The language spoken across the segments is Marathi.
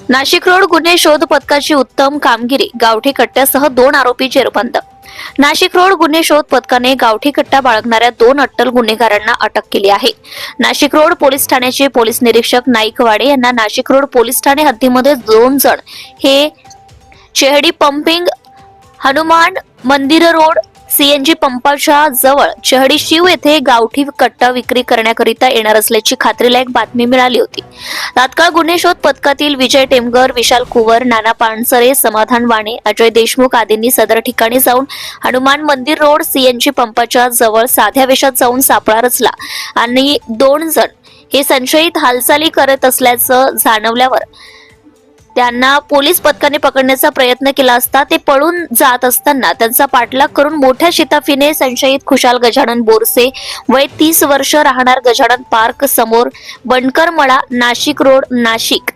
नाशिक रोड गुन्हे शोध पथकाची उत्तम कामगिरी, गावठी कट्ट्यासह 2 आरोपी जेरबंद. नाशिक रोड गुन्हे शोध पथकाने गावठी कट्टा बाळगणाऱ्या 2 अट्टल गुन्हेगारांना अटक केली आहे. नाशिक रोड पोलीस ठाण्याचे पोलीस निरीक्षक नाईकवाडे यांना नाशिक रोड पोलीस ठाणे हद्दीमध्ये 2 जण हे चेहडी पंपिंग, हनुमान मंदिर रोड सीएनजी पंपाच्या जवळ चेहडी शिव येथे गावठी कट्टा विक्री करण्याकरिता येणार असल्याची खात्रीलायक बातमी मिळाली होती. तात्काळ गुन्हे शोध पथकातील विजय टेमगर, विशाल कुवर, नाना पानसरे, समाधान वाणे, अजय देशमुख आदींनी सदर ठिकाणी जाऊन हनुमान मंदिर रोड सीएनजी पंपाच्या जवळ साध्या वेशात जाऊन सापळा रचला आणि 2 जण हे संशयित हालचाली करत असल्याचं जाणवल्यावर त्यांना पोलीस पथकाने पकडण्याचा प्रयत्न केला असता ते पळून जात असताना त्यांचा पाठलाग करून मोठ्या शिताफीने संशयित खुशाल गजानन बोरसे, वय 30 वर्ष, राहणार गजानन पार्क समोर, बनकर मळा, नाशिक रोड, नाशिक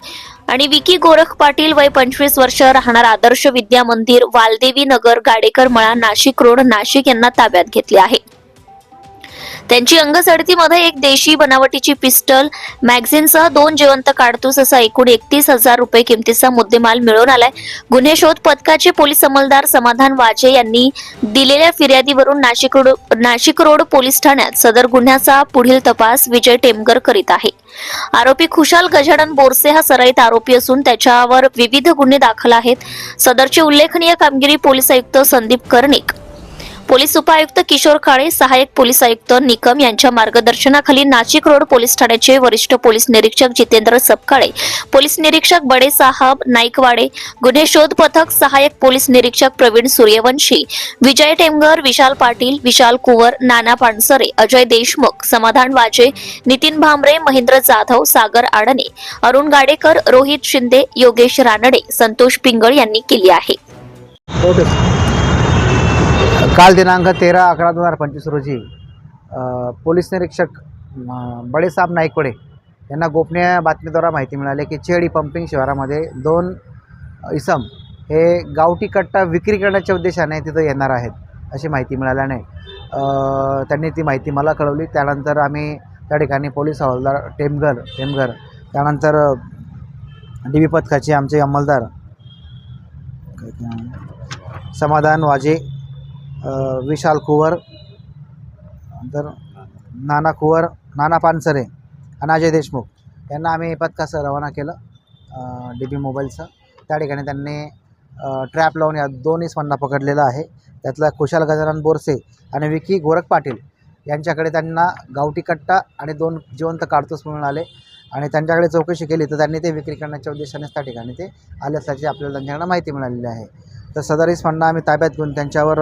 आणि विकी गोरख पाटील, वय 25 वर्ष, राहणार आदर्श विद्या मंदिर, वालदेवी नगर, गाडेकर मळा, नाशिक रोड, नाशिक यांना ताब्यात घेतले आहे. त्यांची अंगसडतीमध्ये एक देशी बनावटीची पिस्टल, मॅगझिनसह 2 जिवंत काडतूस असा एकूण 31,000 रुपये किमतीचा मुद्देमाल मिळवून आलाय. गुन्हे शोध पथकाचे पोलीस अंमलदार समाधान वाजे यांनी दिलेल्या फिर्यादीवरून नाशिक रोड पोलीस ठाण्यात सदर गुन्ह्याचा पुढील तपास विजय टेमगर करीत आहे. आरोपी खुशाल गजानन बोरसे हा सराईत आरोपी असून त्याच्यावर विविध गुन्हे दाखल आहेत. सदरची उल्लेखनीय कामगिरी पोलीस आयुक्त संदीप कर्णिक, पोलीस उपायुक्त किशोर काळे, सहाय्यक पोलीस आयुक्त निकम यांच्या मार्गदर्शनाखाली नाशिक रोड पोलीस ठाण्याचे वरिष्ठ पोलीस निरीक्षक जितेंद्र सपकाळे, पोलीस निरीक्षक बडे साहब नाईकवाडे, गुन्हे शोध पथक सहाय्यक पोलीस निरीक्षक प्रवीण सूर्यवंशी, विजय टेमगर, विशाल पाटील, विशाल कुवर, नाना पानसरे, अजय देशमुख, समाधान वाजे, नितीन भांबरे, महेंद्र जाधव, सागर आडणे, अरुण गाडेकर, रोहित शिंदे, योगेश रानडे, संतोष पिंगळ यांनी केली आहे. काल दिनांक 13/11/2025 रोजी पोलीस निरीक्षक बडेसाहेब नाईकवाडे यांना गोपनीय बातमीद्वारा माहिती मिळाली की चेहडी पंपिंग शिवारामध्ये 2 इसम हे गावठी कट्टा विक्री करण्याच्या उद्देशाने तिथं येणार आहेत अशी माहिती मिळाल्याने त्यांनी ती माहिती मला कळवली. त्यानंतर आम्ही त्या ठिकाणी पोलीस हवालदार टेमगर त्यानंतर DB पथकाचे आमचे अंमलदार समाधान वाजे, विशाल कुवर, नंतर नाना पानसरे आणि अजय देशमुख यांना आम्ही पथकासह रवाना केलं DB मोबाईलचं. त्या ठिकाणी त्यांनी ट्रॅप लावून या 2 इसमांना पकडलेलं आहे. त्यातला खुशाल गजानन बोरसे आणि विकी गोरख पाटील यांच्याकडे त्यांना गावठी कट्टा आणि 2 जिवंत काडतूस मिळून आले आणि त्यांच्याकडे चौकशी केली तर त्यांनी ते विक्री करण्याच्या उद्देशानेच त्या ठिकाणी ते आले असल्याची आपल्याला त्यांच्याकडे माहिती मिळालेली आहे. तर सदर इसमांना आम्ही ताब्यात घेऊन त्यांच्यावर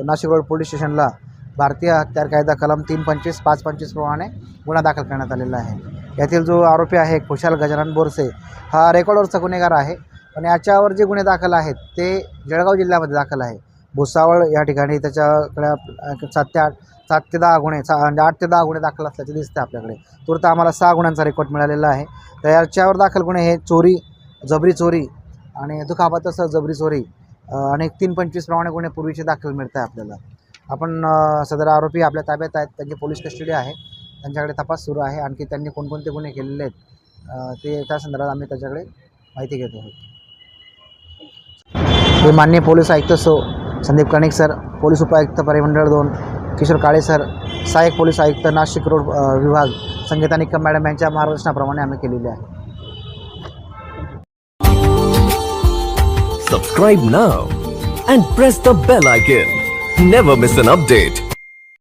नाशिक रोड पोलीस स्टेशनला भारतीय हत्यार कायदा कलम 325, 525 प्रमाणे गुन्हा दाखल करण्यात आलेला आहे. यातील जो आरोपी आहे खुशाल गजानन बोरसे हा रेकॉर्डवरचा गुन्हेगार आहे. पण याच्यावर जे गुन्हे दाखल आहेत ते जळगाव जिल्ह्यामध्ये दाखल आहे. भुसावळ या ठिकाणी त्याच्याकडे 7 ते 10 गुन्हे 8 ते 10 गुन्हे दाखल असल्याचे दिसते आपल्याकडे. तूर्त आम्हाला 6 गुन्ह्यांचा रेकॉर्ड मिळालेला आहे. तर याच्यावर दाखल गुन्हे हे चोरी, जबरी चोरी आणि दुखापतासह जबरी चोरी आणि 325 प्रमाणे गुन्हे पूर्वीचे दाखल मिळत आहे आपल्याला. आपण सदर आरोपी आपल्या ताब्यात आहेत, त्यांची पोलीस कस्टडी आहे, त्यांच्याकडे तपास सुरू आहे. आणखी त्यांनी कोणकोणते गुन्हे केलेले आहेत ते त्या संदर्भात आम्ही त्याच्याकडे माहिती घेत आहोत. हे माननीय पोलीस आयुक्त संदीप कर्णिक सर, पोलीस उपायुक्त परिमंडळ 2 किशोर काळे सर, सहाय्यक पोलीस आयुक्त नाशिक रोड विभाग संगीता निकम मॅडम यांच्या मार्गदर्शनाप्रमाणे आम्ही केलेले आहे. Subscribe now and press the bell icon. Never miss an update.